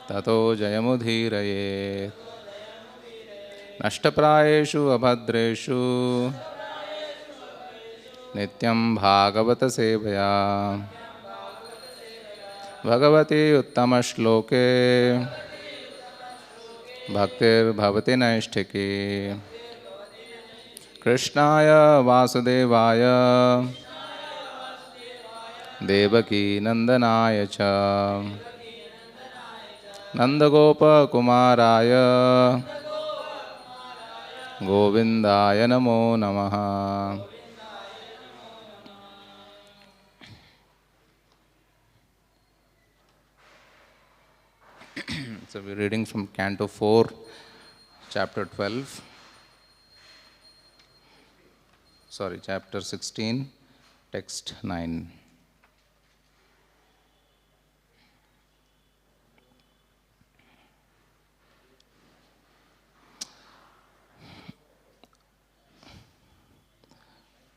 ततो जयमुदीरयेत्। नष्टप्रायेषु अभद्रेषु नित्यं भागवत सेवया भगवती उत्तमश्लोके भक्तिर्भवति नैष्ठिकी। कृष्णाय वासुदेवाय देवकी नंदनाय च नंदगोपकुमाराय गोविंदाय नमो नमः। So we're reading from Canto 4, Chapter 12. Sorry, Chapter 16, Text 9.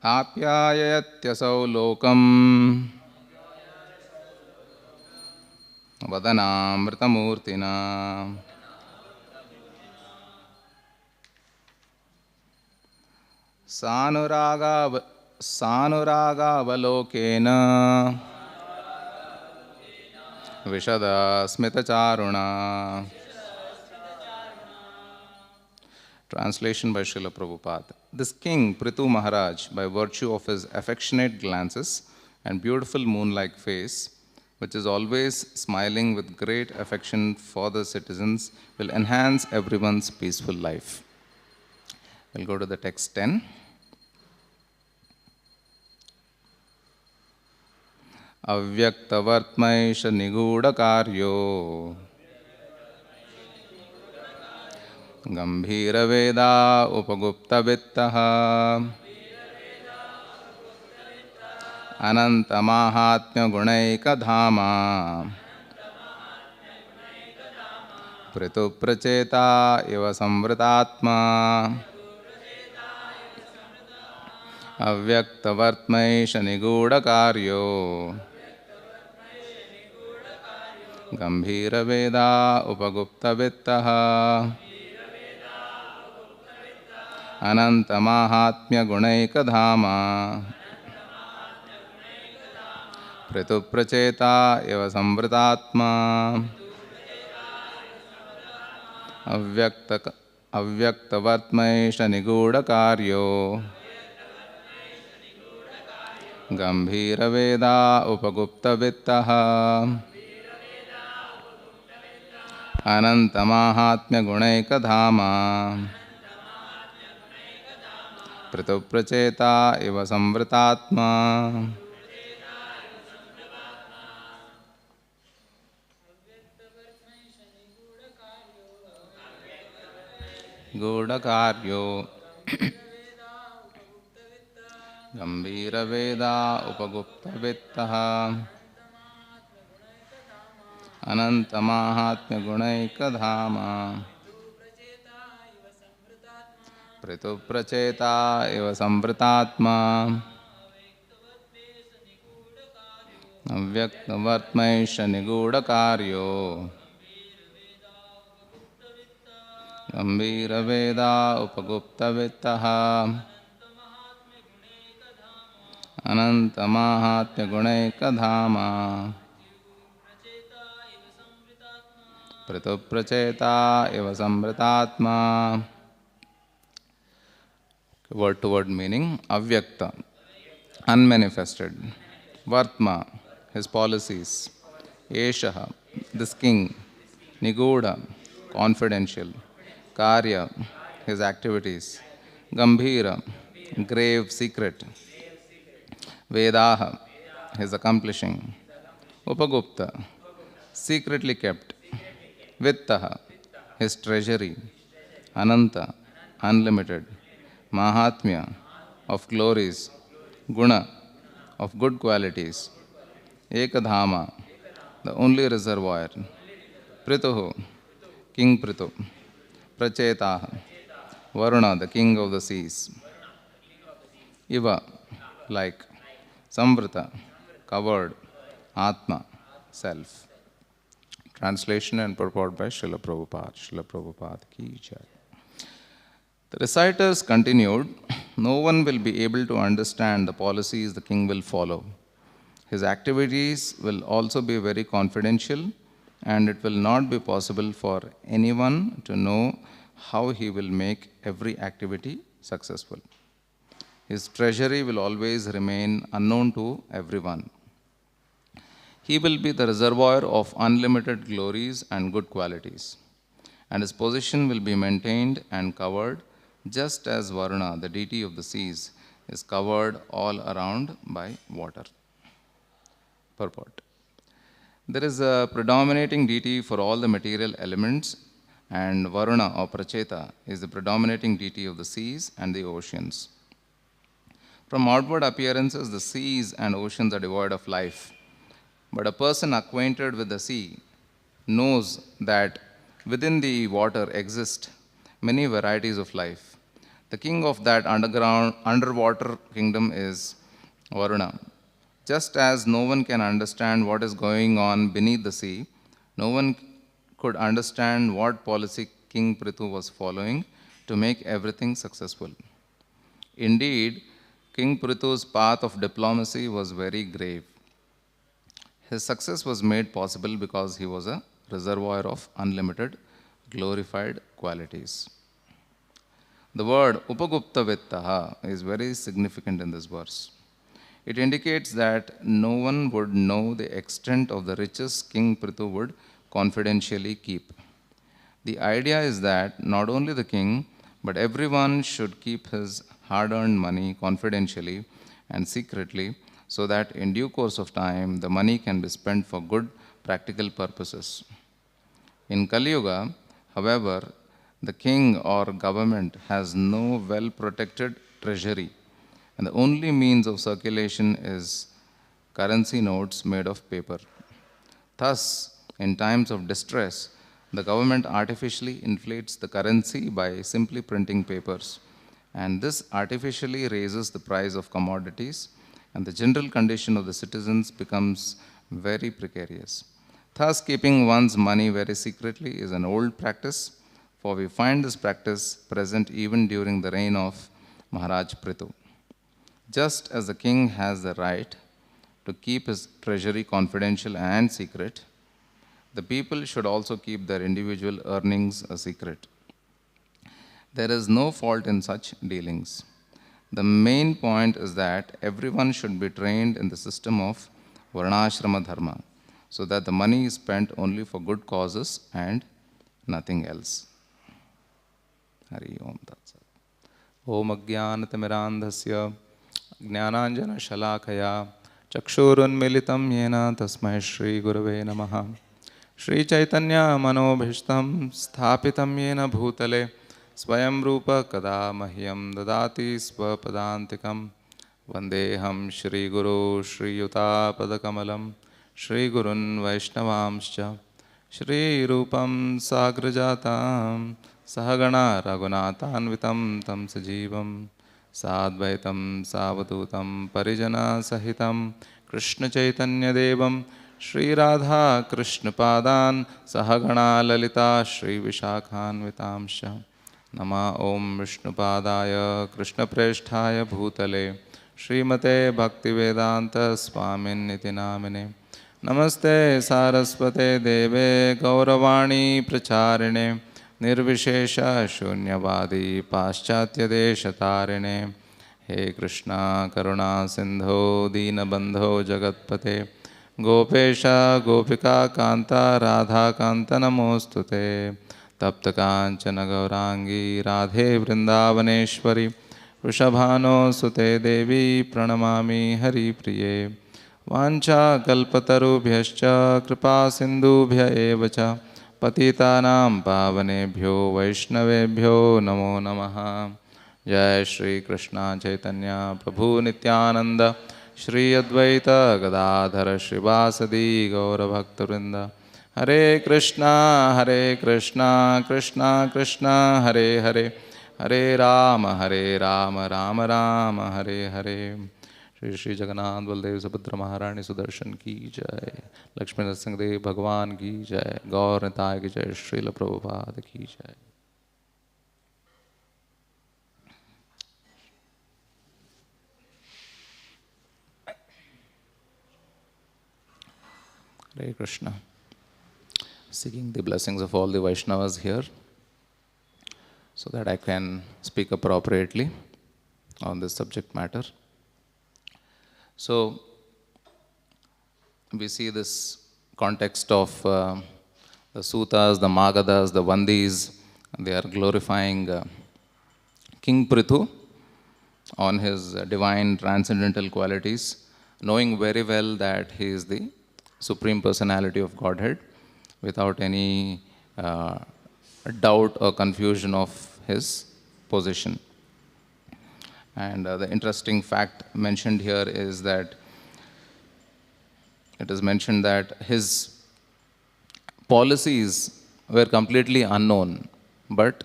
आप्यायत्यसौ लोकम् वदनामृतमूर्तिना सानुरागावलोकेन विशदस्मितचारुणा. Translation by Srila Prabhupada. This king, Prithu Maharaj, by virtue of his affectionate glances and beautiful moon-like face, which is always smiling with great affection for the citizens, will enhance everyone's peaceful life. We'll go to the text 10. Avyaktavartmaish nigoodakaryo Gambhira Veda Upagupta Vittaha Ananta Mahatmya Gunaika Dhama Pritu Pracheta Iva Samvritatma Avyaktavartmaish nigoodakaryo Gambhira Veda Upagupta Vittaha Ananta Mahatmya Gunaika Dhama Pritu Pracheta Eva Samvritatma Avyaktavartmaish nigoodakaryo Gambhira Veda Upagupta Vittaha Ananta Mahatmya Gunaika Dhama Pritu Pracheta Iva Samvritatma. Gudakaryo Gambhira Veda Upagupta Vittaha Ananta Mahatmya Gunaika Dhama Pritu Pracheta Iva Samvritatma Avyaktavartmaish nigoodakaryo Gambhira Veda Upagupta Vittaha Ananta Mahatmya Gunaika Dhama Pritu Pracheta Iva Samvritatma. Word to word meaning. Avyakta, unmanifested. Vartma, his policies. Eshaha, this king. Niguda, confidential. Karya, his activities. Gambhira, grave, secret. Vedaha, his accomplishing. Upagupta, secretly kept. Vittaha, his treasury. Ananta, unlimited. Mahatmya, of glories. Guna, of good qualities. Ekadhama, the only reservoir. Prituhu, King Prithu. Prachetaha, Varuna, the king of the seas. Iva, like. Samvrita, covered. Atma, self. Translation and purport by Srila Prabhupada. Srila Prabhupada ki jai. The reciters continued, no one will be able to understand the policies the king will follow. His activities will also be very confidential, and it will not be possible for anyone to know how he will make every activity successful. His treasury will always remain unknown to everyone. He will be the reservoir of unlimited glories and good qualities, and his position will be maintained and covered just as Varuna, the deity of the seas, is covered all around by water. Purport. There is a predominating deity for all the material elements, and Varuna or Pracheta is the predominating deity of the seas and the oceans. From outward appearances, the seas and oceans are devoid of life. But a person acquainted with the sea knows that within the water exist many varieties of life. The king of that underwater kingdom is Varuna. Just as no one can understand what is going on beneath the sea, no one could understand what policy King Prithu was following to make everything successful. Indeed, King Prithu's path of diplomacy was very grave. His success was made possible because he was a reservoir of unlimited, glorified qualities. The word Upagupta Vittaha is very significant in this verse. It indicates that no one would know the extent of the riches King Prithu would confidentially keep. The idea is that not only the king, but everyone should keep his hard-earned money confidentially and secretly, so that in due course of time, the money can be spent for good practical purposes. In Kali Yuga, however, the king or government has no well-protected treasury, and the only means of circulation is currency notes made of paper. Thus, in times of distress, the government artificially inflates the currency by simply printing papers, and this artificially raises the price of commodities, and the general condition of the citizens becomes very precarious. Thus, keeping one's money very secretly is an old practice, for we find this practice present even during the reign of Maharaj Prithu. Just as the king has the right to keep his treasury confidential and secret, the people should also keep their individual earnings a secret. There is no fault in such dealings. The main point is that everyone should be trained in the system of Varnashrama Dharma, so that the money is spent only for good causes and nothing else. Hari Om Tat Sat. Om Ajnanatimirandhasya Jnananjana Shalakaya Chakshurunmilitam Yena Tasmai Shri Gurave Namaha. Shri Chaitanya Manobhishtam Sthapitam Yena Bhutale Swayam Rupa Kada Mahyam Dadati Swapadantikam Vandeham Shri Guru Shri Yuta Padakamalam Shri Gurun Vaishnavamscha Shri Rupam Sagrajatam Sahagana Raghunatanvitam Tam Sajivam Sadvaitam Savadutam Parijana Sahitam Krishna Chaitanya Devam Shri Radha Krishna Padan Sahagana Lalita Shri Vishakhanvitamsha Nama Om Vishnu Padaya Krishna Preshthaya Bhutale Srimate Bhaktivedanta Swamin Niti Namine Namaste Saraswate Deve Gauravani Pracharine Nirvishesha Shunyavadi Paschatya Deshatarine He Krishna Karuna Sindho Dina Bandho Jagatpate Gopesha Gopika Kanta Radha Kanta Namostute Tapta Kanchana Gaurangi Radhe Vrindavaneshwari Vrishabhano Sute Devi Pranamami Hari Priye Vancha Kalpatarubhyascha Kripa Sindhubhya Evacha Patitanam Pavanebhyo Vaishnavebhyo Namo Namaha. Jai Shri Krishna Chaitanya Prabhu Nityananda Shri Advaita Gadadhara Shrivasadi Gaura Bhaktivinoda. Hare Krishna Krishna Krishna Hare Hare Hare Rama Rama Rama Hare Hare. Shri Shri Jagannath Baldev Subhadra महारानी सुदर्शन की जय, लक्ष्मी नरसिंहदेव भगवान की जय, गौर निताय की जय, श्रील प्रभुपाद की जय। Hare Krishna. Seeking the blessings of all the Vaishnavas here so that I can speak appropriately on this subject matter. So, we see this context of the Sutas, the Magadas, the Vandis, they are glorifying King Prithu on his divine transcendental qualities, knowing very well that he is the Supreme Personality of Godhead, without any doubt or confusion of his position. And the interesting fact mentioned here is that it is mentioned that his policies were completely unknown, but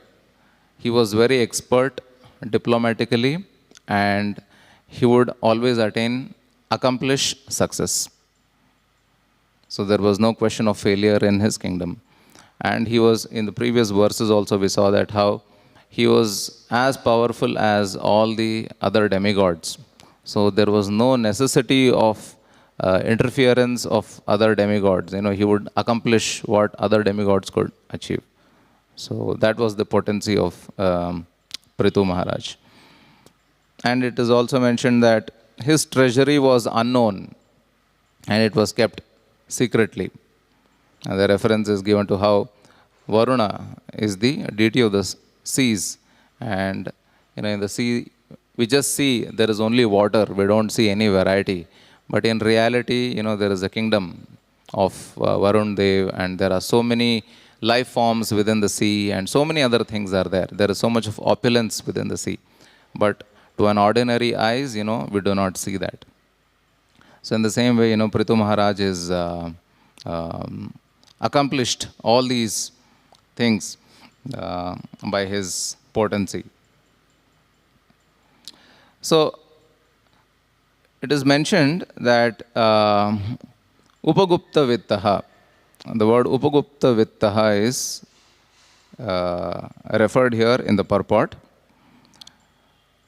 he was very expert diplomatically and he would always accomplish success. So there was no question of failure in his kingdom. And he was, in the previous verses also we saw that how he was as powerful as all the other demigods. So there was no necessity of interference of other demigods. He would accomplish what other demigods could achieve. So that was the potency of Prithu Maharaj. And it is also mentioned that his treasury was unknown and it was kept secretly. And the reference is given to how Varuna is the deity of the seas. And in the sea, we just see there is only water. We don't see any variety. But in reality, there is a kingdom of Varun Dev, and there are so many life forms within the sea, and so many other things are there. There is so much of opulence within the sea. But to an ordinary eyes, we do not see that. So in the same way, Prithu Maharaj is accomplished all these things by his potency. So it is mentioned that Upagupta Vittaha, the word Upagupta Vittaha is referred here in the purport.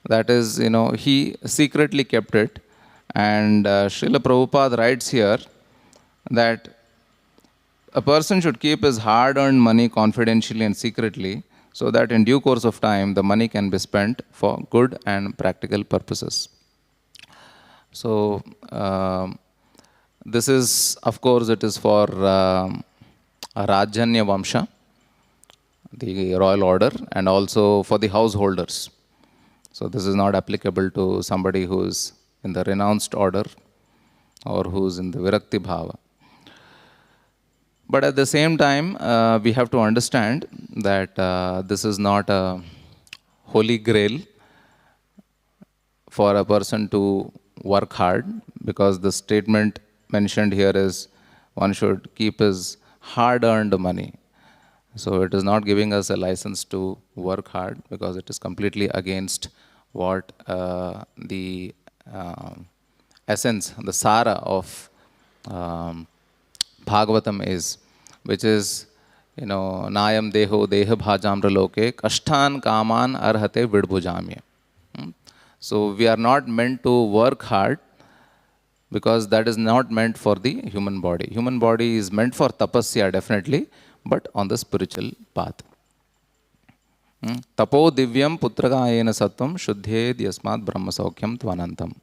That is, he secretly kept it. And Srila Prabhupada writes here that a person should keep his hard-earned money confidentially and secretly so that in due course of time the money can be spent for good and practical purposes. So this is, of course, it is for Rajanya Vamsha, the royal order, and also for the householders. So this is not applicable to somebody who is in the renounced order or who's in the Virakti Bhava. But at the same time, we have to understand that this is not a holy grail for a person to work hard, because the statement mentioned here is one should keep his hard-earned money. So it is not giving us a license to work hard, because it is completely against what the essence, the sara of Bhagavatam is, which is, Nayam deho deha bhajamra loke kashtan kaman arhate vidbhujamya. So we are not meant to work hard, because that is not meant for the human body. Human body is meant for tapasya, definitely, but on the spiritual path. Tapo divyam putragayena sattvam shuddhed yasmat brahma saukyam tvanantam.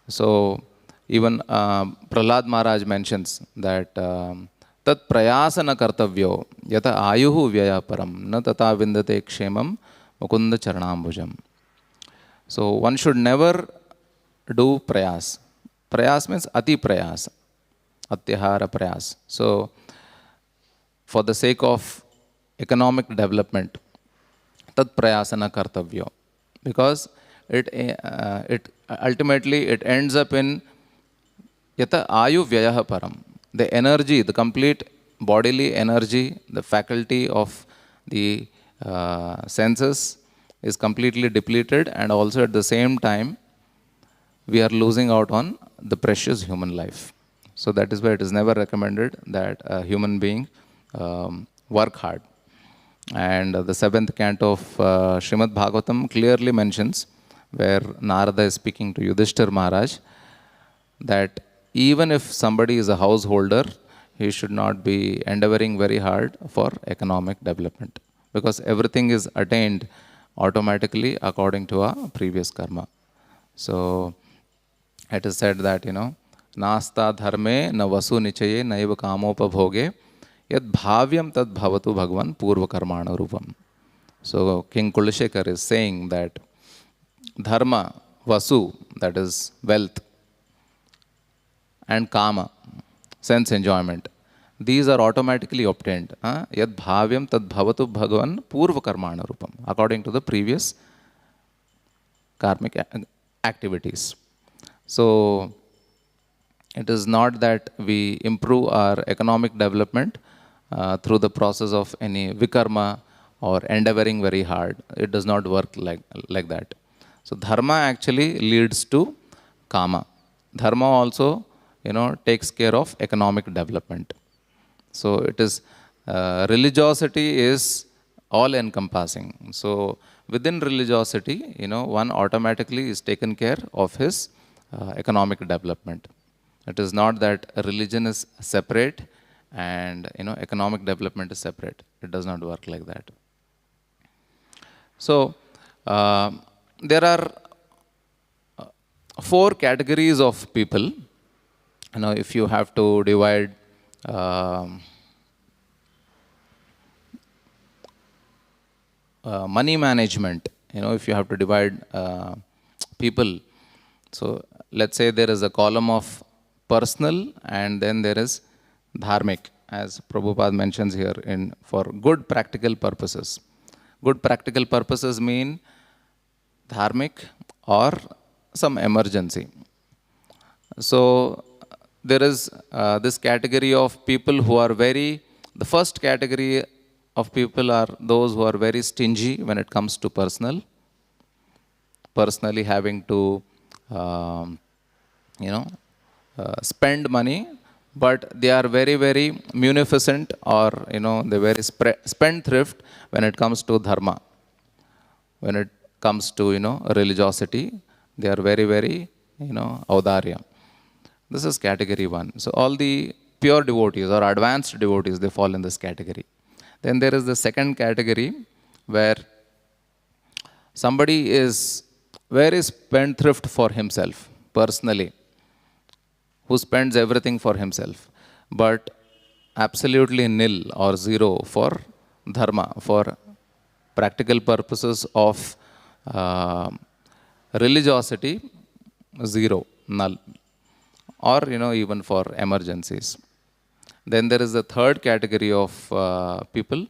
So even Prahlad Maharaj mentions that tat prayasana kartavyo yata ayuhu vyayaparam na tata vindate kshemam mukunda charanambujam. So one should never do prayas. Prayas means ati prayas, atyahara prayas. So for the sake of economic development, tat prayasana kartavyo, because it ultimately it ends up in yata ayu vyayah param. The energy, the complete bodily energy, the faculty of the senses is completely depleted, and also at the same time we are losing out on the precious human life. So that is why it is never recommended that a human being work hard. And the seventh canto of Srimad Bhagavatam clearly mentions, where Narada is speaking to Yudhishthir Maharaj, that even if somebody is a householder, he should not be endeavoring very hard for economic development, because everything is attained automatically according to our previous karma. So it is said that, Nasta dharme na vasu nichaye naiva kamopabhoge yad bhavyam tad bhavatu bhagavan purva karmana rupam. So King Kulashekar is saying that dharma, vasu, that is wealth, and kama, sense enjoyment, these are automatically obtained. Yad bhavyam tad bhavatu bhagavan purva karmana rupam, according to the previous karmic activities. So it is not that we improve our economic development through the process of any vikarma or endeavoring very hard. It does not work like that. So dharma actually leads to kama. Dharma also, takes care of economic development. So it is, religiosity is all encompassing. So within religiosity, one automatically is taken care of his economic development. It is not that religion is separate and economic development is separate. It does not work like that. So there are 4 categories of people. If you have to divide money management, if you have to divide people, so let's say there is a column of personal and then there is dharmic, as Prabhupada mentions here, for good practical purposes. Good practical purposes mean dharmic or some emergency. So there is this category of people who are the first category of people are those who are very stingy when it comes to personally having to spend money, but they are very, very munificent, or they're very spendthrift when it comes to dharma. When it comes to religiosity, they are very, very audarya. This is category 1. So all the pure devotees or advanced devotees, they fall in this category. Then there is the second category where somebody is very spendthrift for himself personally, who spends everything for himself, but absolutely nil or zero for dharma, for practical purposes of religiosity, zero, null, or even for emergencies. Then there is the third category of people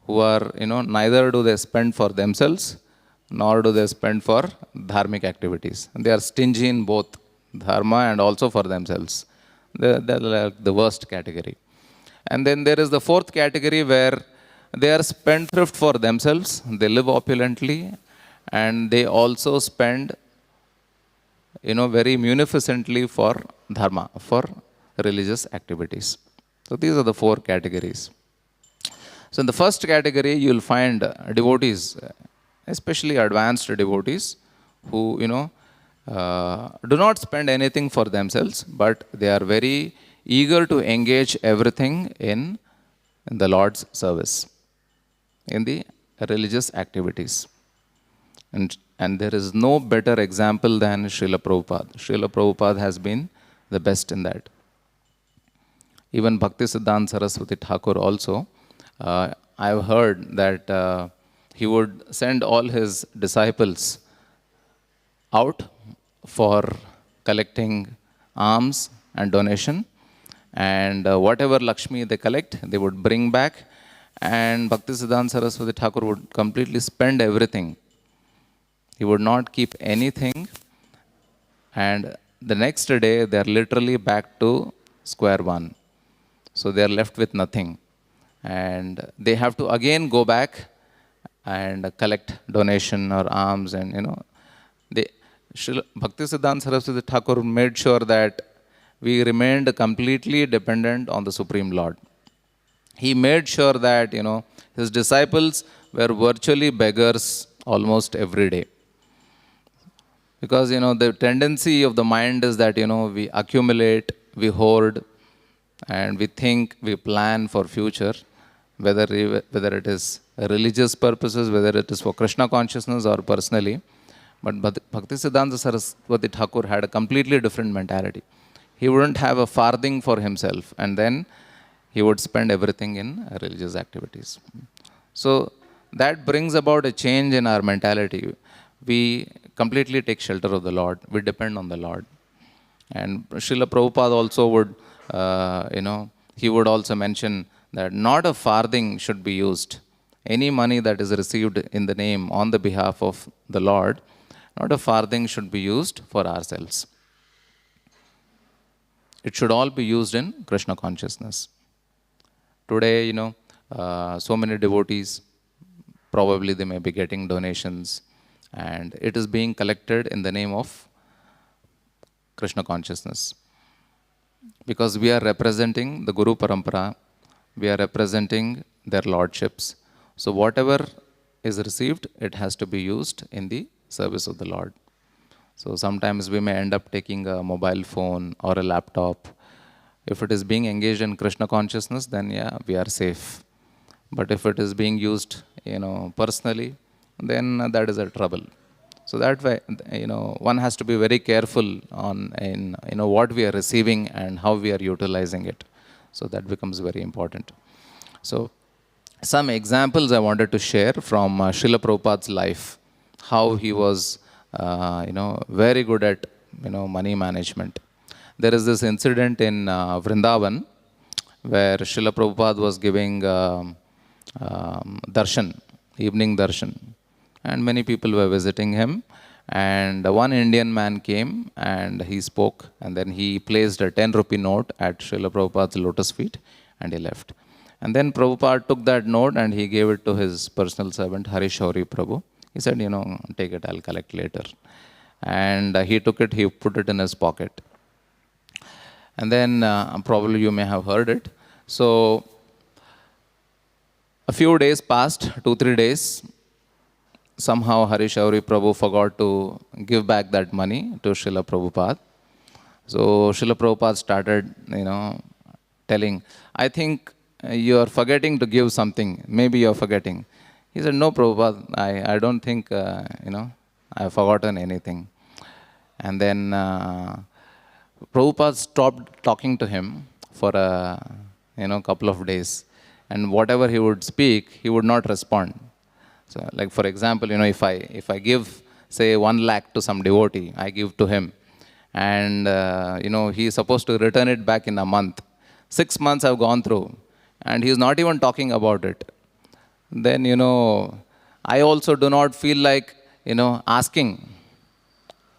who are neither do they spend for themselves nor do they spend for dharmic activities. They are stingy in both dharma and also for themselves. They're like the worst category. And then there is the fourth category where they are spendthrift for themselves, they live opulently, and they also spend very munificently for dharma, for religious activities. So these are the 4 categories. So in the first category, you will find devotees, especially advanced devotees, who do not spend anything for themselves, but they are very eager to engage everything in the Lord's service, in the religious activities. And there is no better example than Srila Prabhupada. Srila Prabhupada has been the best in that. Even Bhaktisiddhanta Saraswati Thakur also, I've heard that he would send all his disciples out for collecting alms and donation, and whatever Lakshmi they collect, they would bring back, and Bhaktisiddhanta Saraswati Thakur would completely spend everything. He would not keep anything, and the next day they are literally back to square one. So they are left with nothing, and they have to again go back and collect donation or alms, and Bhaktisiddhanta Saraswati Thakur made sure that we remained completely dependent on the Supreme Lord. He made sure that, his disciples were virtually beggars almost every day. Because, the tendency of the mind is that, we accumulate, we hoard, and we think, we plan for future, whether it is religious purposes, whether it is for Krishna consciousness or personally. But Bhaktisiddhanta Saraswati Thakur had a completely different mentality. He wouldn't have a farthing for himself, and then he would spend everything in religious activities. So that brings about a change in our mentality. We completely take shelter of the Lord. We depend on the Lord. And Srila Prabhupada also would, he would also mention that not a farthing should be used. Any money that is received in the name, on the behalf of the Lord, not a farthing should be used for ourselves. It should all be used in Krishna consciousness. Today, so many devotees, probably they may be getting donations, and it is being collected in the name of Krishna consciousness. Because we are representing the Guru Parampara, we are representing their lordships. So whatever is received, it has to be used in the service of the Lord. So sometimes we may end up taking a mobile phone or a laptop. If it is being engaged in Krishna consciousness, then yeah, we are safe. But if it is being used, personally, then that is a trouble. So that way, one has to be very careful on what we are receiving and how we are utilizing it. So that becomes very important. So some examples I wanted to share from Srila Prabhupada's life, how he was, very good at, money management. There is this incident in Vrindavan where Srila Prabhupada was giving darshan, evening darshan, and many people were visiting him. And one Indian man came and he spoke, and then he placed a 10 rupee note at Srila Prabhupada's lotus feet and he left. And then Prabhupada took that note and he gave it to his personal servant, Harishauri Prabhu. He said, take it, I'll collect later. And he took it, he put it in his pocket. And then probably you may have heard it. So a few days passed, 2-3 days. Somehow Harishauri Prabhu forgot to give back that money to Srila Prabhupada. So Srila Prabhupada started, telling, I think you are forgetting to give something. Maybe you are forgetting. He said, no, Prabhupada, I don't think, I have forgotten anything. And then Prabhupada stopped talking to him for a couple of days. And whatever he would speak, he would not respond. So, like for example, if I give, say, 1 lakh to some devotee, I give to him, and he is supposed to return it back in a month. 6 months have gone through, and he is not even talking about it. Then I also do not feel like asking,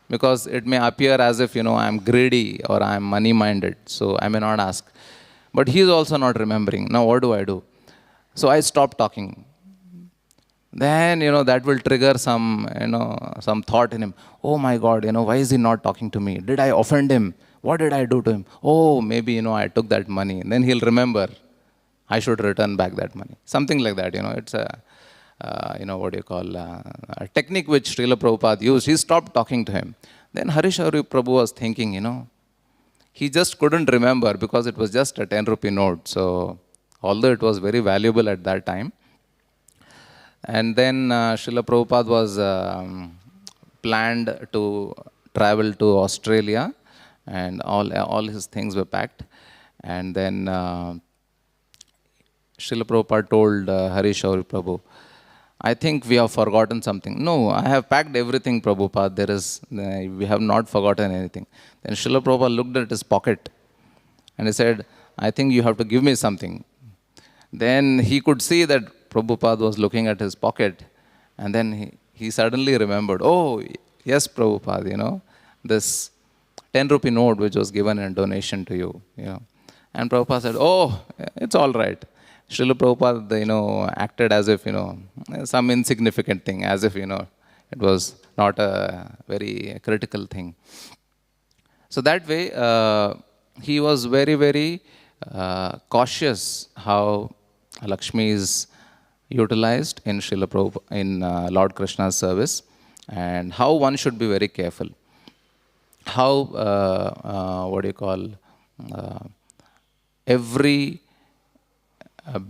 because it may appear as if I am greedy or I am money-minded, so I may not ask. But he is also not remembering. Now what do? So I stopped talking. Then, that will trigger some thought in him. Oh my God, why is he not talking to me? Did I offend him? What did I do to him? Oh, maybe, I took that money. Then he'll remember, I should return back that money. Something like that, it's a, a technique which Srila Prabhupada used. He stopped talking to him. Then Harishauri Prabhu was thinking, he just couldn't remember because it was just a 10 rupee note. So, although it was very valuable at that time. And then Srila Prabhupada was planned to travel to Australia, and all his things were packed. And then Srila Prabhupada told Harishauri Prabhu, I think we have forgotten something. No, I have packed everything, Prabhupada. We have not forgotten anything. Then Srila Prabhupada looked at his pocket and he said, I think you have to give me something. Then he could see that Prabhupada was looking at his pocket, and then he suddenly remembered, oh, yes, Prabhupada, this 10 rupee note which was given in donation to you, And Prabhupada said, oh, it's all right. Srila Prabhupada, acted as if, some insignificant thing, as if, it was not a very critical thing. So that way, he was very, very cautious how Lakshmi is utilized in Srila Prabhupada, in Lord Krishna's service, and how one should be very careful. How, what do you call, uh, every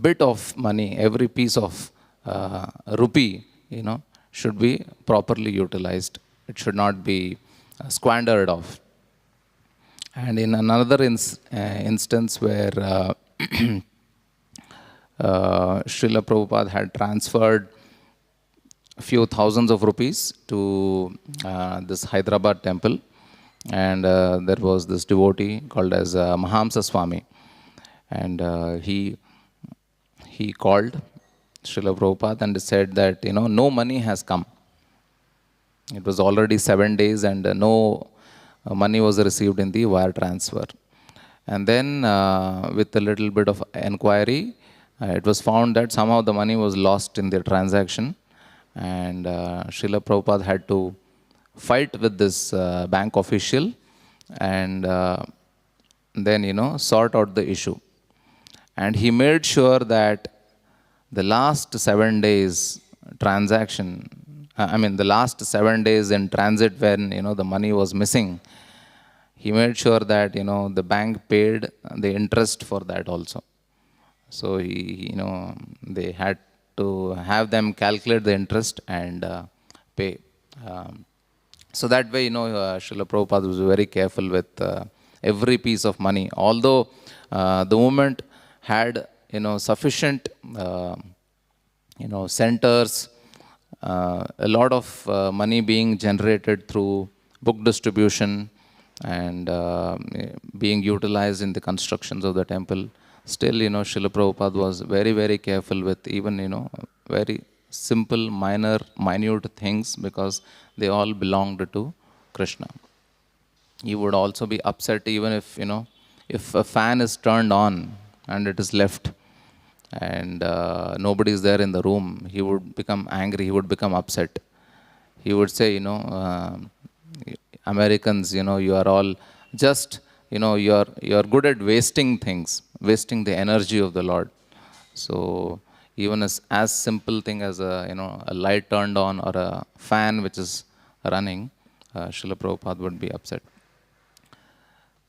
bit of money, every piece of rupee, should be properly utilized. It should not be squandered off. And in another instance where Srila Prabhupada had transferred a few thousands of rupees to this Hyderabad temple, and there was this devotee called as Mahamsa Swami, and he called Srila Prabhupada and said that no money has come. It was already 7 days and no money was received in the wire transfer. And then with a little bit of inquiry, it was found that somehow the money was lost in the transaction, and Srila Prabhupada had to fight with this bank official and then sort out the issue. And he made sure that the last 7 days transaction, the last 7 days in transit when the money was missing, he made sure that the bank paid the interest for that also. So they had to have them calculate the interest and pay. So that way, Srila Prabhupada was very careful with every piece of money. Although the movement had sufficient centers, a lot of money being generated through book distribution and being utilized in the constructions of the temple. Still, Srila Prabhupada was very, very careful with even, very simple, minute things, because they all belonged to Krishna. He would also be upset even if a fan is turned on and it is left and nobody is there in the room, he would become angry, he would become upset. He would say, Americans, you are all just, you are good at wasting things, wasting the energy of the Lord. So even as simple thing as a light turned on or a fan which is running, Srila Prabhupada would be upset.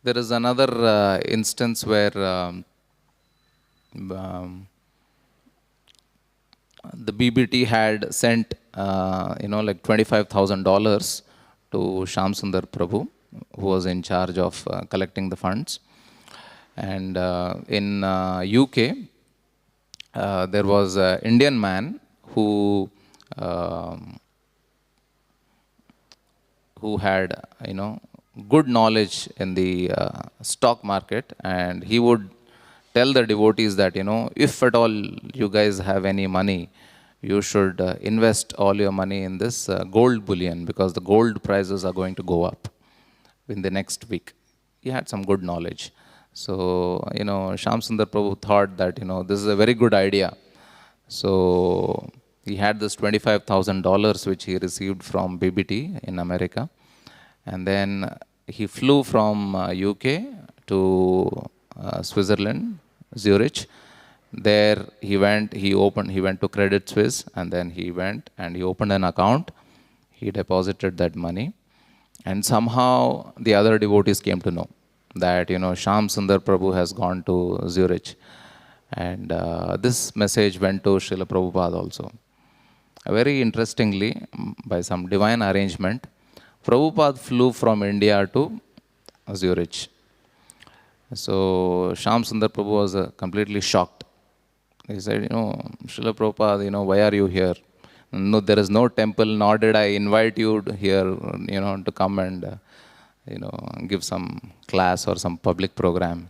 There is another instance where the BBT had sent like $25,000 to Shyam Sundar Prabhu, who was in charge of collecting the funds. And in UK, there was an Indian man who had good knowledge in the stock market, and he would tell the devotees that if at all you guys have any money, you should invest all your money in this gold bullion, because the gold prices are going to go up in the next week. He had some good knowledge. So, Shyam Sundar Prabhu thought that, this is a very good idea. So, he had this $25,000 which he received from BBT in America. And then he flew from UK to Switzerland, Zurich. There he went to Credit Suisse, and then he went and he opened an account. He deposited that money. And somehow the other devotees came to know that, Shyam Sundar Prabhu has gone to Zurich. And this message went to Srila Prabhupada also. Very interestingly, by some divine arrangement, Prabhupada flew from India to Zurich. So Shyam Sundar Prabhu was completely shocked. He said, Srila Prabhupada, why are you here? No, there is no temple, nor did I invite you here, to come and, give some class or some public program.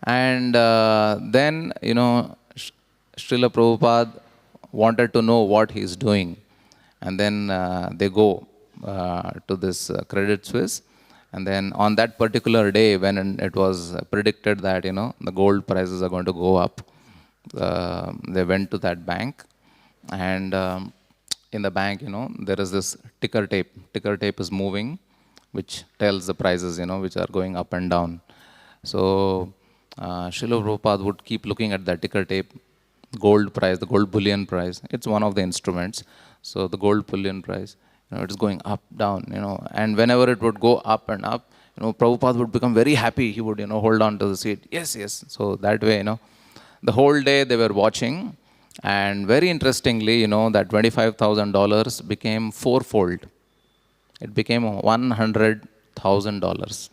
And then, Srila Prabhupada wanted to know what he is doing. And then they go to this Credit Suisse. And then on that particular day, when it was predicted that, the gold prices are going to go up, they went to that bank. And in the bank, there is this ticker tape. Ticker tape is moving, which tells the prices, which are going up and down. So Srila Prabhupada would keep looking at that ticker tape, gold price, the gold bullion price. It's one of the instruments. So the gold bullion price, it is going up, down, and whenever it would go up and up, Prabhupada would become very happy. He would, hold on to the seat. Yes, yes. So that way, the whole day they were watching. And very interestingly, that $25,000 became fourfold. It became $100,000.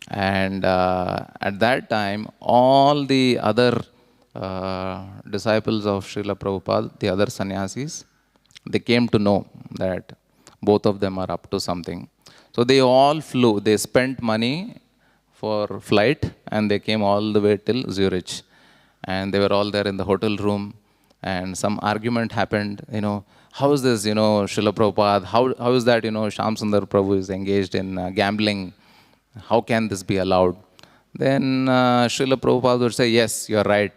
And at that time, all the other disciples of Srila Prabhupada, the other sannyasis, they came to know that both of them are up to something. So they all flew. They spent money for flight and they came all the way till Zurich. And they were all there in the hotel room, and some argument happened, how is this, Srila Prabhupada, how is that, Shyam Sundar Prabhu is engaged in gambling, how can this be allowed? Then Srila Prabhupada would say, yes, you're right,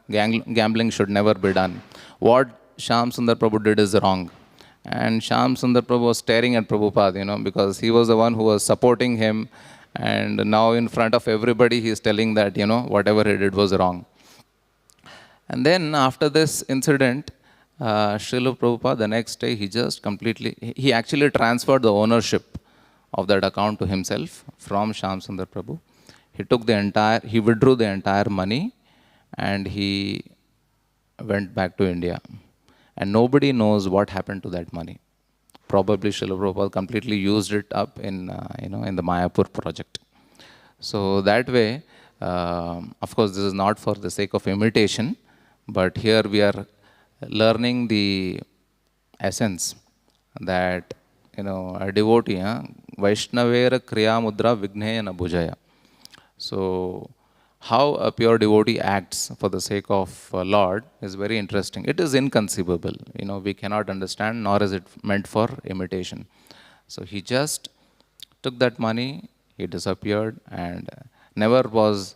gambling should never be done. What Shyam Sundar Prabhu did is wrong. And Shyam Sundar Prabhu was staring at Prabhupada, because he was the one who was supporting him, and now in front of everybody he is telling that, whatever he did was wrong. And then after this incident, Srila Prabhupada, the next day, he actually transferred the ownership of that account to himself from Shyam Sundar Prabhu. He withdrew the entire money and he went back to India. And nobody knows what happened to that money. Probably Srila Prabhupada completely used it up in the Mayapur project. So that way, of course, this is not for the sake of imitation, but here we are learning the essence that, a devotee, Vaishnavera Kriya Mudra Vigneyana Bhujaya. So, how a pure devotee acts for the sake of Lord is very interesting. It is inconceivable. We cannot understand, nor is it meant for imitation. So, he just took that money, he disappeared, and never was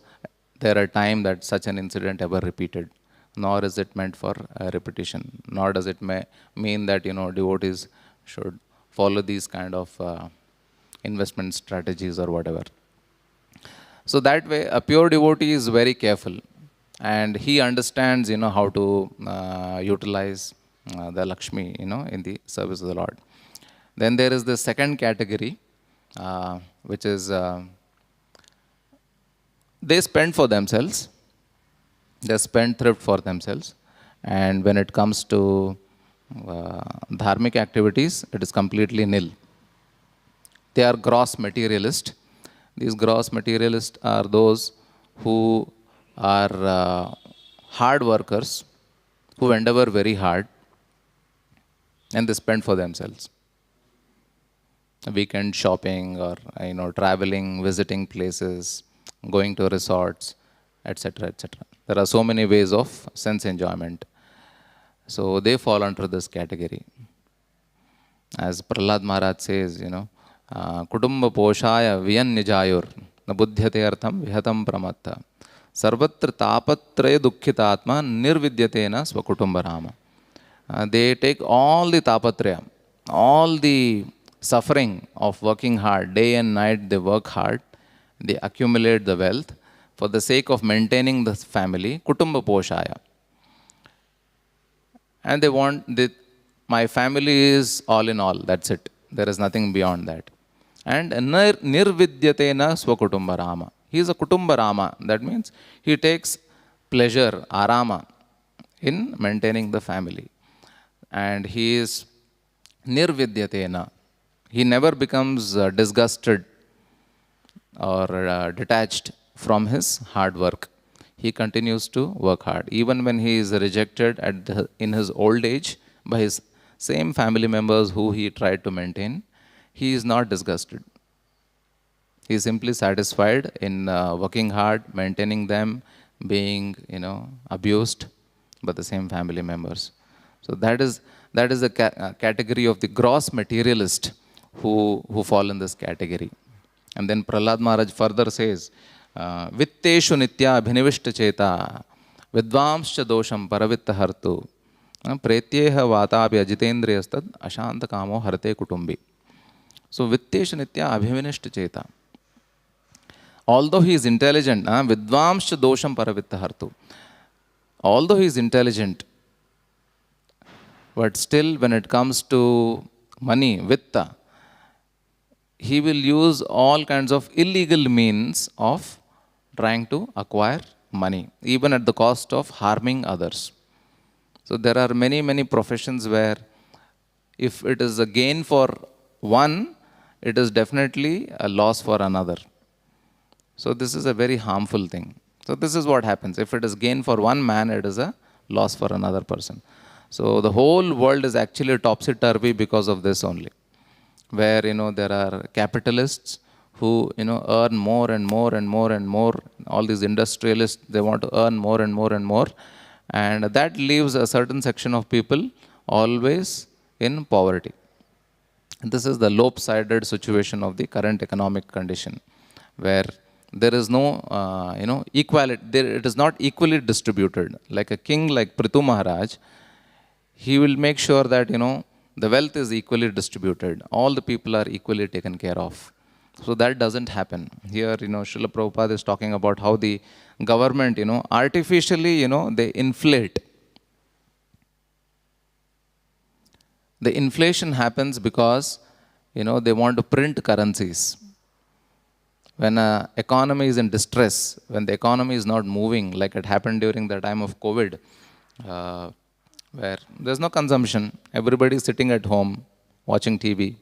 there a time that such an incident ever repeated. Nor is it meant for repetition, nor does it mean that devotees should follow these kind of investment strategies or whatever. So that way, a pure devotee is very careful, and he understands how to utilize the Lakshmi in the service of the Lord. Then there is the second category, which is they spend for themselves. They spend thrift for themselves, and when it comes to dharmic activities, it is completely nil. They are gross materialist. These gross materialists are those who are hard workers, who endeavor very hard, and they spend for themselves. Weekend shopping, or traveling, visiting places, going to resorts, etc., etc. There are so many ways of sense enjoyment. So they fall under this category. As Prahlad Maharaj says, Kudumba poshaya viyan nijayur na buddhyate artham vihatam pramatta sarvatra tapatraya dukkhitatma nirvidyatena swakutumba rama. They take all the tapatraya, all the suffering of working hard, day and night they work hard, they accumulate the wealth for the sake of maintaining the family, kutumba poshaya. And they want, my family is all in all, that's it. There is nothing beyond that. And nirvidyatena swakutumba rama. He is a kutumba rama. That means he takes pleasure, arama, in maintaining the family. And he is nirvidyatena. He never becomes disgusted or detached from his hard work. He continues to work hard. Even when he is rejected in his old age by his same family members who he tried to maintain, he is not disgusted. He is simply satisfied in working hard, maintaining them, being abused by the same family members. So that is the category of the gross materialist who fall in this category. And then Prahlad Maharaj further says, Vitteshu nitya abhinivishta cheta vidvamscha dosham paravitta hartu Pretyeha vatapi ajitendriyastad ashanta kamo harate kutumbi. So Vittesha nitya abhivinishta cheta. Although he is intelligent, vidvamscha dosham paravitta hartu. Although he is intelligent, but still when it comes to money, vitta, he will use all kinds of illegal means of trying to acquire money, even at the cost of harming others. So there are many, many professions where if it is a gain for one, it is definitely a loss for another. So this is a very harmful thing. So this is what happens. If it is gain for one man, it is a loss for another person. So the whole world is actually topsy-turvy because of this only. Where, there are capitalists who, earn more and more and more and more. All these industrialists, they want to earn more and more and more. And that leaves a certain section of people always in poverty. This is the lopsided situation of the current economic condition, where there is no, equality. It is not equally distributed. Like a king like Prithu Maharaj, he will make sure that, the wealth is equally distributed. All the people are equally taken care of. So that doesn't happen. Here, Srila Prabhupada is talking about how the government, artificially, they inflate. The inflation happens because, they want to print currencies. When an economy is in distress, when the economy is not moving, like it happened during the time of COVID, where there's no consumption, everybody is sitting at home watching TV.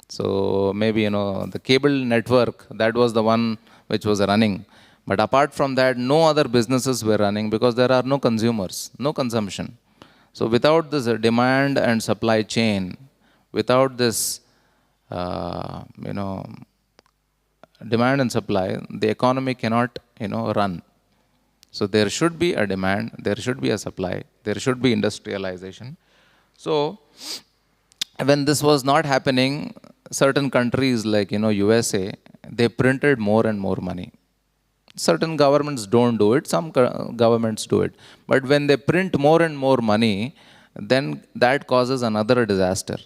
So maybe, the cable network, that was the one which was running. But apart from that, no other businesses were running because there are no consumers, no consumption. So without this demand and supply chain, without this, demand and supply, the economy cannot, run. So there should be a demand, there should be a supply, there should be industrialization. So when this was not happening, certain countries like, USA, they printed more and more money. Certain governments don't do it, some governments do it. But when they print more and more money, then that causes another disaster.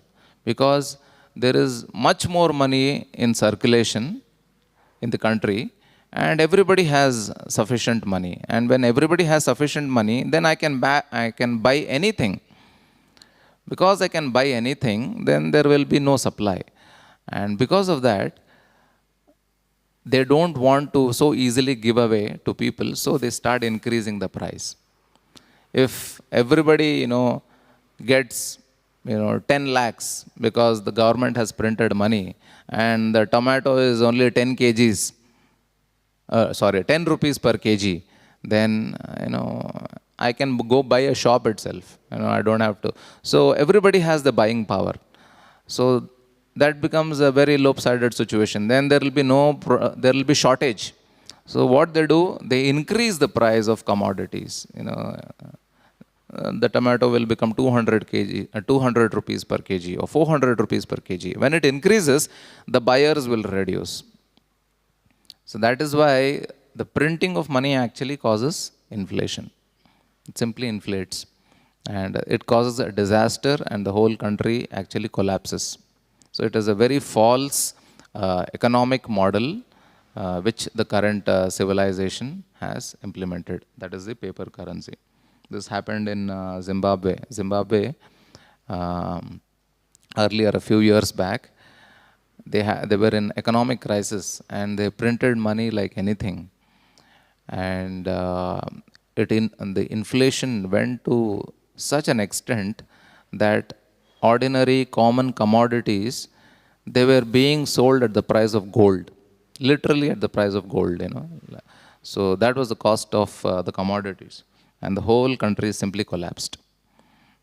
Because there is much more money in circulation in the country, and everybody has sufficient money. And when everybody has sufficient money, then I can buy anything. Because I can buy anything, then there will be no supply. And because of that, they don't want to so easily give away to people, so they start increasing the price. If everybody, gets 10 lakhs because the government has printed money, and the tomato is only 10 kgs, 10 rupees per kg, then, I can go buy a shop itself. I don't have to. So everybody has the buying power. So that becomes a very lopsided situation. Then there will be there will be shortage. So what they do, they increase the price of commodities. The tomato will become 200 rupees per kg or 400 rupees per kg. When it increases, the buyers will reduce. So that is why the printing of money actually causes inflation. It simply inflates. And it causes a disaster, and the whole country actually collapses. So it is a very false economic model which the current civilization has implemented. That is the paper currency. This happened in Zimbabwe. Zimbabwe, earlier, a few years back, they were in economic crisis, and they printed money like anything. And the inflation went to such an extent that ordinary common commodities, they were being sold at the price of gold, literally at the price of gold. So that was the cost of the commodities, and the whole country simply collapsed.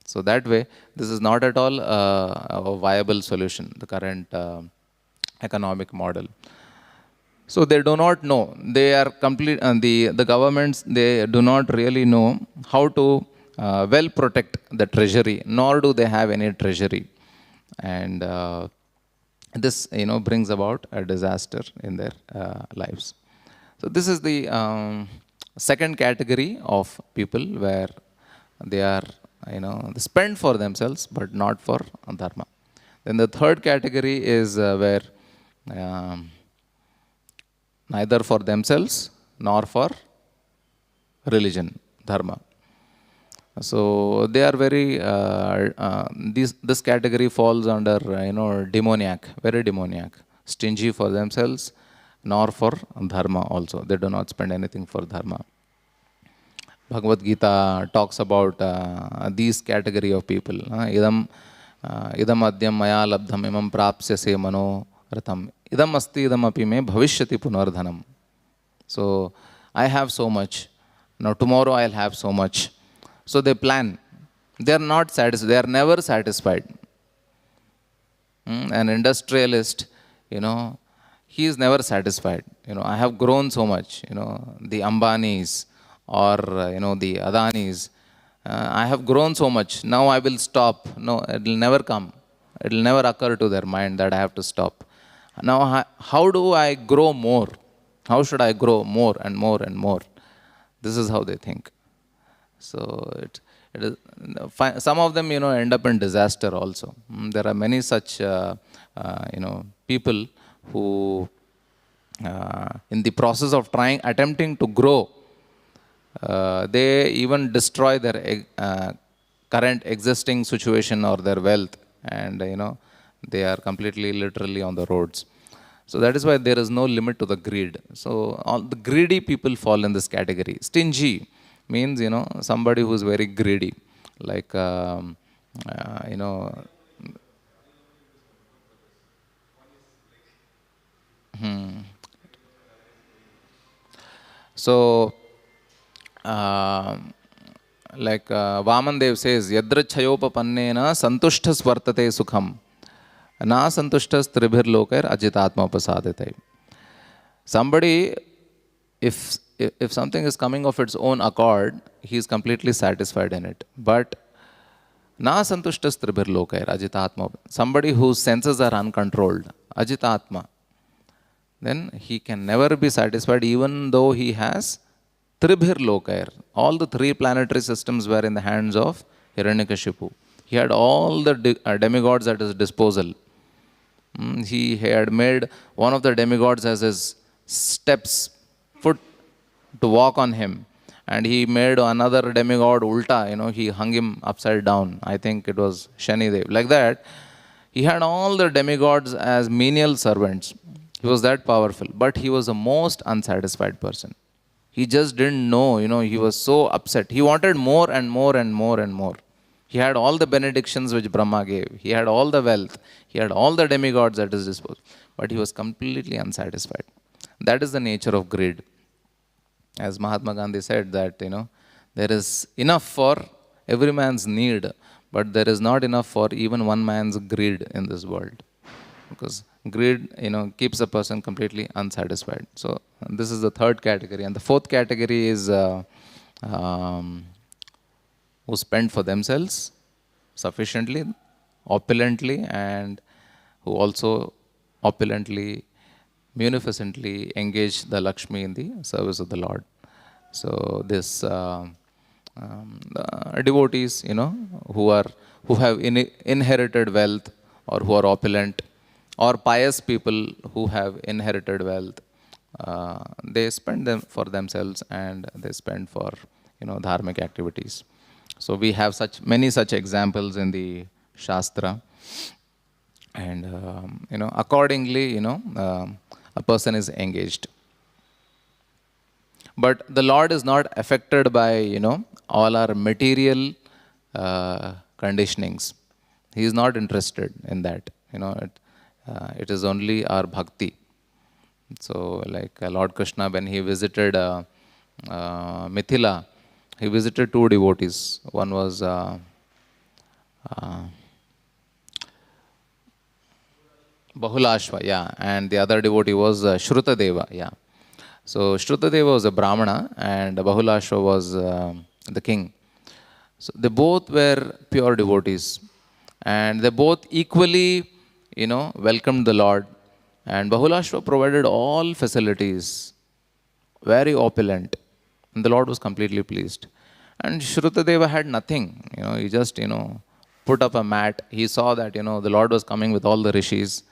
So that way, this is not at all a viable solution, the current economic model. So they do not know. They are complete. The governments, they do not really know how to well protect the treasury, nor do they have any treasury, and this brings about a disaster in their lives. So this is the second category of people where they are they spend for themselves, but not for dharma. Then the third category is where um, neither for themselves nor for religion, dharma. So they are very, this category falls under, demoniac, very demoniac, stingy for themselves, nor for dharma also. They do not spend anything for dharma. Bhagavad Gita talks about these category of people. Idam adyam maya labdham imam prapsyase mano ratham. Idam asti idam api me bhavishyati punardhanam. So I have so much. Now tomorrow I'll have so much. So they plan. They are not satisfied. They are never satisfied. An industrialist, he is never satisfied. I have grown so much. The Ambanis or the Adanis. I have grown so much. Now I will stop. No, it will never come. It will never occur to their mind that I have to stop. Now, how do I grow more? How should I grow more and more and more? This is how they think. So it is, some of them, end up in disaster also. There are many such, people who, in the process of attempting to grow, they even destroy their current existing situation or their wealth, and they are completely, literally on the roads. So that is why there is no limit to the greed. So all the greedy people fall in this category. Stingy means, somebody who is very greedy, like, So, like Vaman Dev says, Yadrachayopapannena santushthas vartate sukham, na santushthas tribhir lokair ajitatma pasadete. Somebody, if something is coming of its own accord, he is completely satisfied in it. But na santushthas tribhir lokair ajitatma, somebody whose senses are uncontrolled, ajitatma, then he can never be satisfied even though he has Tribhir Lokair. All the three planetary systems were in the hands of Hiranyakashipu. He had all the demigods at his disposal. He had made one of the demigods as his steps, foot to walk on him. And he made another demigod Ulta, he hung him upside down. I think it was Shanidev. Like that, he had all the demigods as menial servants. He was that powerful, but he was the most unsatisfied person. He just didn't know, he was so upset. He wanted more and more and more and more. He had all the benedictions which Brahma gave. He had all the wealth. He had all the demigods at his disposal. But he was completely unsatisfied. That is the nature of greed. As Mahatma Gandhi said that, there is enough for every man's need, but there is not enough for even one man's greed in this world. Because greed, keeps a person completely unsatisfied. So this is the third category. And the fourth category is who spend for themselves sufficiently, opulently, and who also opulently, munificently engage the Lakshmi in the service of the Lord. So this devotees, who have inherited wealth, or who are opulent, or pious people who have inherited wealth, they spend them for themselves, and they spend for dharmic activities. So we have many such examples in the Shastra, and accordingly, a person is engaged. But the Lord is not affected by all our material conditionings. He is not interested in that. It is only our bhakti. So, like Lord Krishna, when he visited Mithila, he visited two devotees. One was Bahulashva, and the other devotee was Shrutadeva, So Shrutadeva was a Brahmana, and Bahulashva was the king. So they both were pure devotees, and they both equally, welcomed the Lord. And Bahulashva provided all facilities, very opulent, and the Lord was completely pleased. And Shrutadeva had nothing. He just, put up a mat. He saw that, the Lord was coming with all the rishis.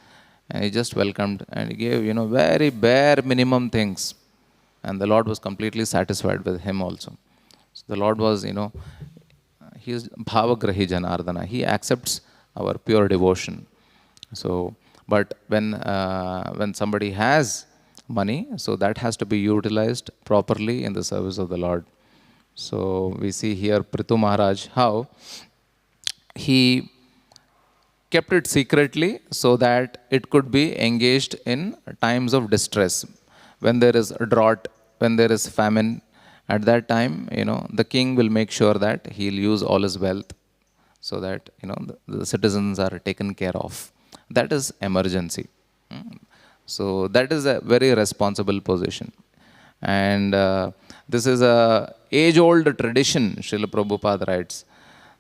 And he just welcomed and he gave, very bare minimum things. And the Lord was completely satisfied with him also. So the Lord was, he is Bhavagrahi Janardana. He accepts our pure devotion. So, but when somebody has money, so that has to be utilized properly in the service of the Lord. So we see here Prithu Maharaj how he kept it secretly so that it could be engaged in times of distress. When there is a drought, when there is famine, at that time, the king will make sure that he'll use all his wealth so that, the citizens are taken care of. That is emergency. Mm. So that is a very responsible position. And this is a age-old tradition, Srila Prabhupada writes.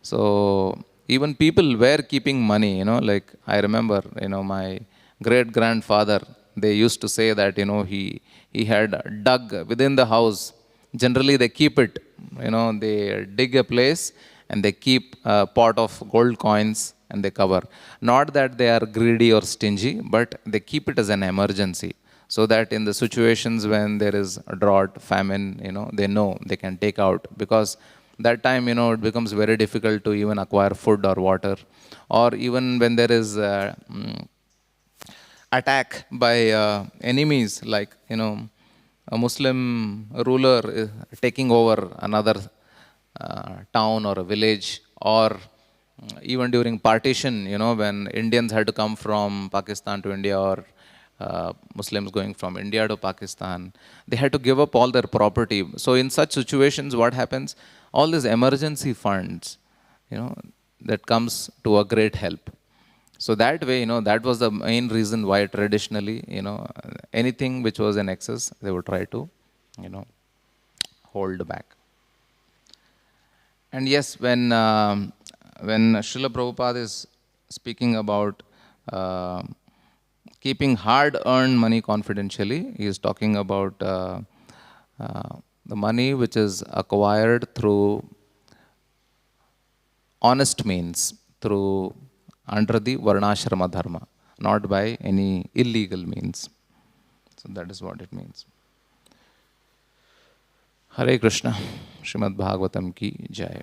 So even people were keeping money, like I remember, my great-grandfather, they used to say that, he had dug within the house. Generally, they keep it, they dig a place and they keep a pot of gold coins and they cover. Not that they are greedy or stingy, but they keep it as an emergency so that in the situations when there is a drought, famine, they know they can take out because that time, it becomes very difficult to even acquire food or water, or even when there is attack by enemies, like, a Muslim ruler is taking over another town or a village, or even during partition, when Indians had to come from Pakistan to India, or Muslims going from India to Pakistan, they had to give up all their property. So in such situations, what happens? All these emergency funds, that comes to a great help. So that way, that was the main reason why traditionally, anything which was in excess, they would try to, you know, hold back. And yes, when Srila Prabhupada is speaking about keeping hard-earned money confidentially, he is talking about the money which is acquired through honest means, through under the Varnashrama Dharma, not by any illegal means. So that is what it means. Hare Krishna, Srimad Bhagavatam ki jai.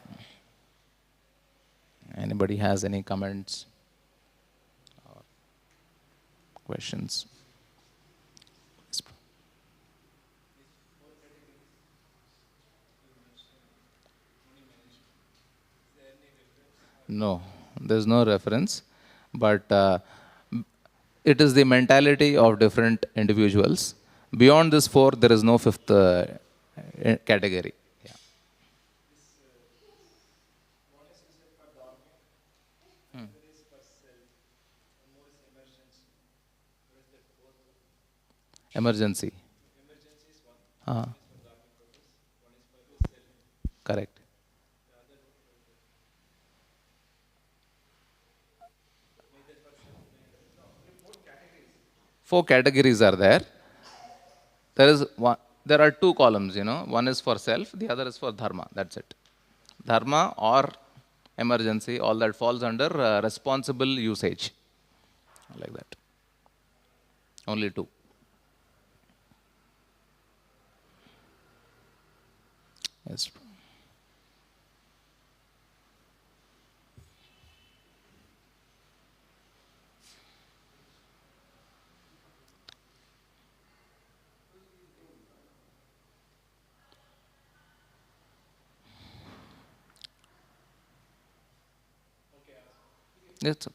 Anybody has any comments or questions? No, there's no reference, but it is the mentality of different individuals. Beyond this four, there is no fifth category. Yeah. Emergency. Ah, correct. Four categories are there. There is one. There are two columns. One is for self, the other is for dharma. That's it. Dharma or emergency, all that falls under responsible usage, like that. Only two. Yes. Yes.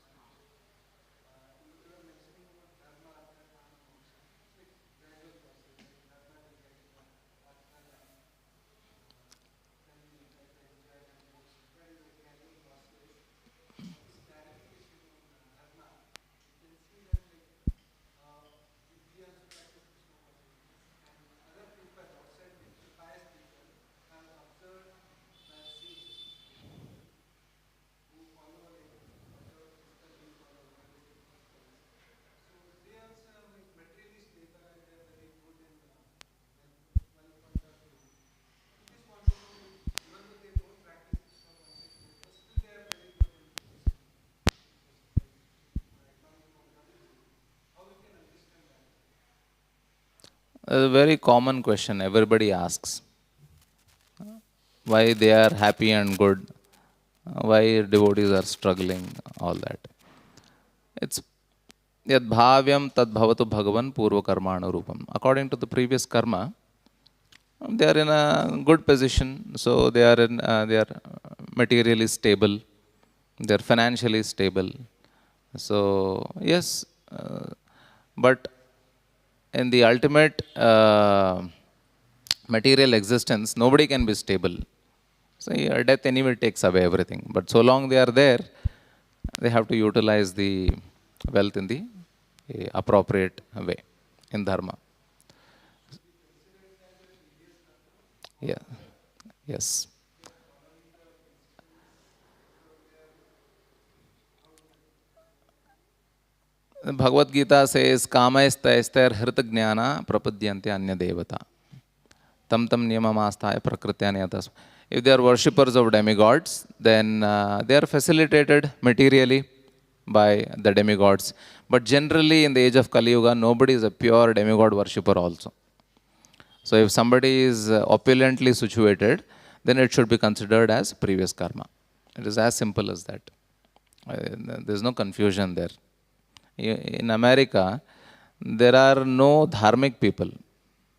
A very common question everybody asks. Why they are happy and good, why devotees are struggling, all that. It's yad bhavyam tad bhavatu bhagavan purva karmanu rupam. According to the previous karma, they are in a good position, so they are materially stable, they are financially stable. So yes, but in the ultimate material existence, nobody can be stable. So yeah, death anyway takes away everything. But so long they are there, they have to utilize the wealth in the appropriate way in dharma. Yeah. Yes. Bhagavad Gita says, Kamaistaistair Hrita Jnana Prapadyante Anya Devata. Tam tam niyamamastaya prakrityaniyatas. If they are worshippers of demigods, then they are facilitated materially by the demigods. But generally in the age of Kali Yuga, nobody is a pure demigod worshipper also. So if somebody is opulently situated, then it should be considered as previous karma. It is as simple as that. There is no confusion there. In America, there are no dharmic people.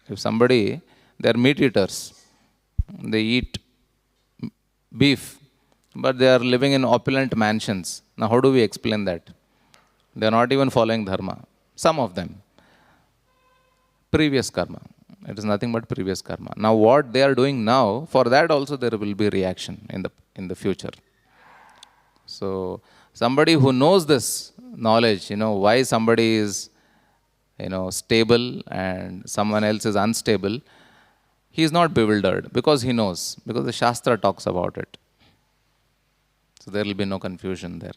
If somebody, they are meat eaters, they eat beef, but they are living in opulent mansions. Now, how do we explain that? They are not even following dharma. Some of them. Previous karma. It is nothing but previous karma. Now, what they are doing now, for that also there will be reaction in the future. So, somebody who knows this knowledge, why somebody is, stable and someone else is unstable, he is not bewildered because he knows, because the Shastra talks about it. So there will be no confusion there.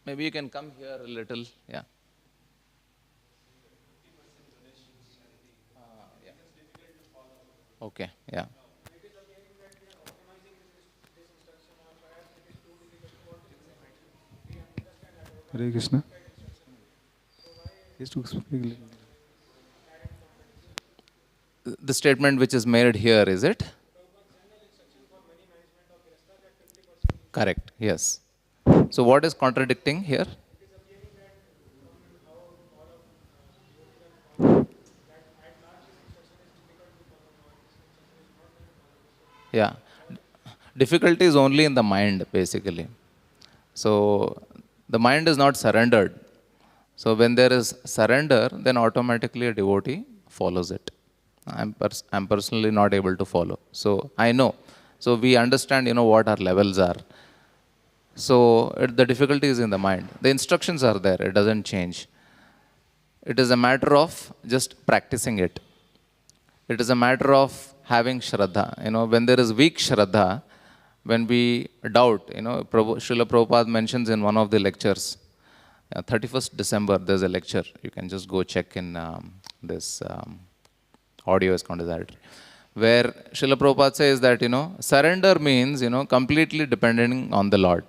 Maybe you can come here a little. Yeah. Yeah. Okay. Yeah. Hare Krishna. Yes, to speak. The statement which is made here, is it? Correct. Yes. So what is contradicting here? Yeah. Difficulty is only in the mind, basically. So the mind is not surrendered. So when there is surrender, then automatically a devotee follows it. I'm personally not able to follow. So I know. So we understand, what our levels are. So the difficulty is in the mind. The instructions are there. It doesn't change. It is a matter of just practicing it. It is a matter of having Shraddha. When there is weak Shraddha, when we doubt, Srila Prabhupada mentions in one of the lectures, 31st December, there's a lecture. You can just go check in this audio is considered. Where Srila Prabhupada says that, surrender means, completely depending on the Lord.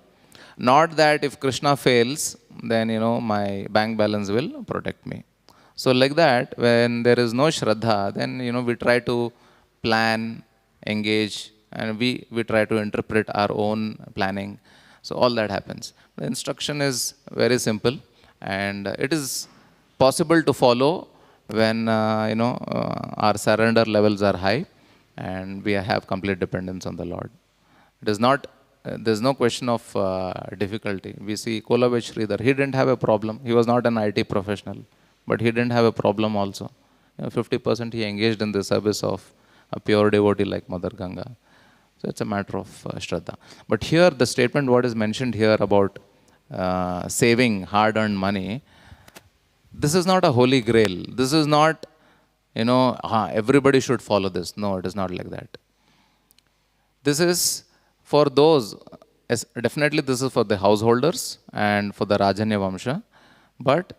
Not that if Krishna fails, then, my bank balance will protect me. So like that, when there is no Shraddha, then, we try to plan, engage, and we try to interpret our own planning. So all that happens. The instruction is very simple, and it is possible to follow when, our surrender levels are high, and we have complete dependence on the Lord. It is not, there's no question of difficulty. We see Kolavech Sridhar, he didn't have a problem. He was not an IT professional, but he didn't have a problem also. 50% he engaged in the service of a pure devotee like Mother Ganga. So it's a matter of Shraddha. But here, the statement what is mentioned here about saving hard-earned money, this is not a holy grail. This is not, everybody should follow this. No, it is not like that. This is for those, definitely this is for the householders and for the Rajanya Vamsha, but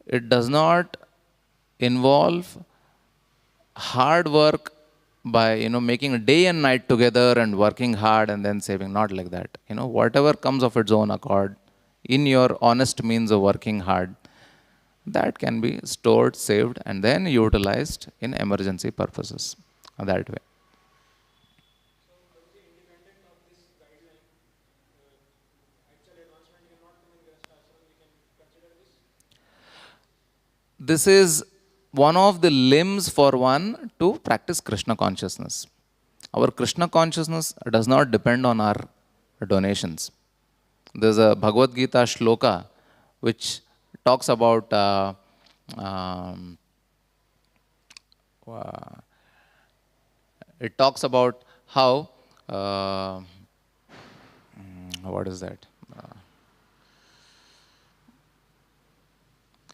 it does not involve hard work by making a day and night together and working hard and then saving. Not like that. Whatever comes of its own accord, in your honest means of working hard, that can be stored, saved, and then utilized in emergency purposes. That way. This is one of the limbs for one to practice Krishna consciousness. Our Krishna consciousness does not depend on our donations. There's a Bhagavad Gita shloka which talks about it talks about how what is that?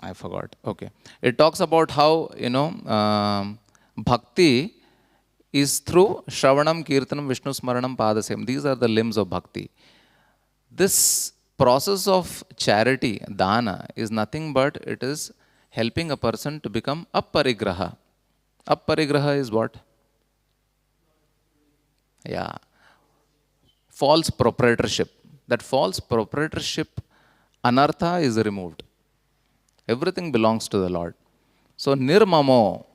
I forgot. Okay. It talks about how, bhakti is through Shravanam, Kirtanam, Vishnu Smaranam, Padasem. These are the limbs of bhakti. This process of charity, dana, is nothing but it is helping a person to become apparigraha. Apparigraha is what? Yeah. False proprietorship. That false proprietorship, anartha, is removed. Everything belongs to the Lord. So, nirmamo,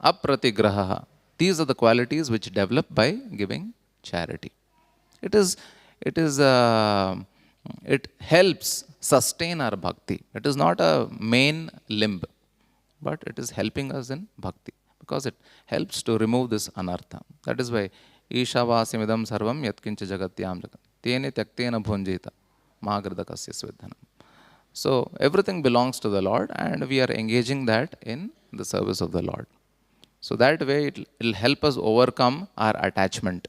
apratigraha. These are the qualities which develop by giving charity. It helps sustain our bhakti. It is not a main limb, but it is helping us in bhakti because it helps to remove this anartha. That is why Ishavasimidam sarvam yatkincha jagatyam jagat. Tene tyaktena bhunjita magradakasya svedhanam. So everything belongs to the Lord and we are engaging that in the service of the Lord. So that way it will help us overcome our attachment.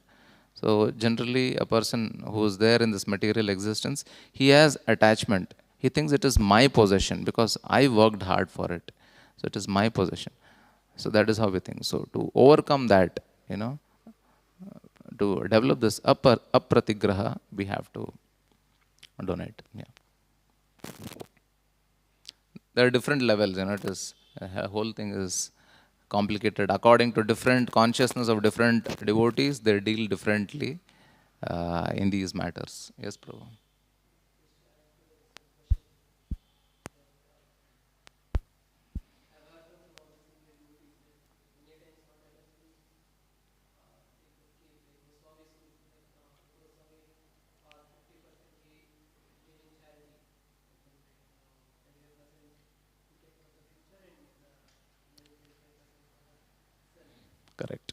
So generally a person who is there in this material existence, he has attachment. He thinks it is my possession because I worked hard for it. So it is my possession. So that is how we think. So to overcome that, to develop this apratigraha, we have to donate. Yeah. There are different levels, it is, the whole thing is complicated. According to different consciousness of different devotees, they deal differently in these matters. Yes, Prabhu. Correct.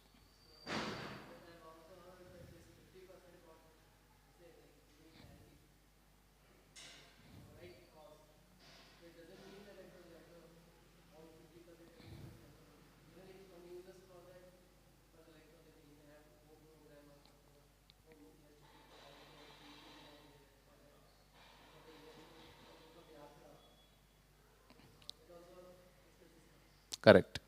Correct.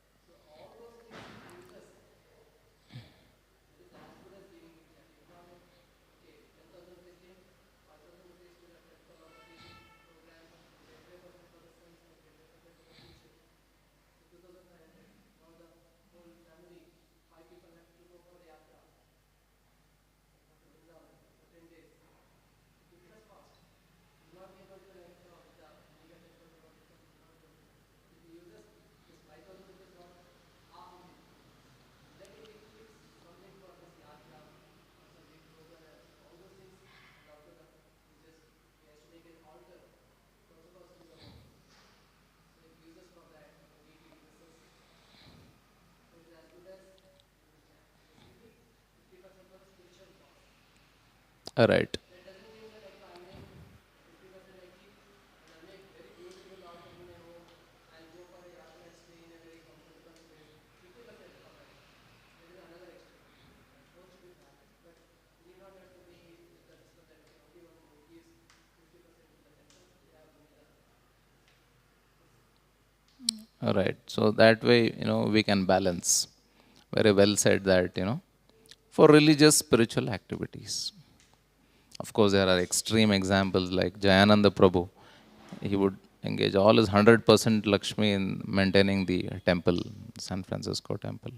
All right. All right. So that way, we can balance. Very well said that, for religious spiritual activities. Of course, there are extreme examples like Jayananda Prabhu. He would engage all his 100% Lakshmi in maintaining the temple, San Francisco temple.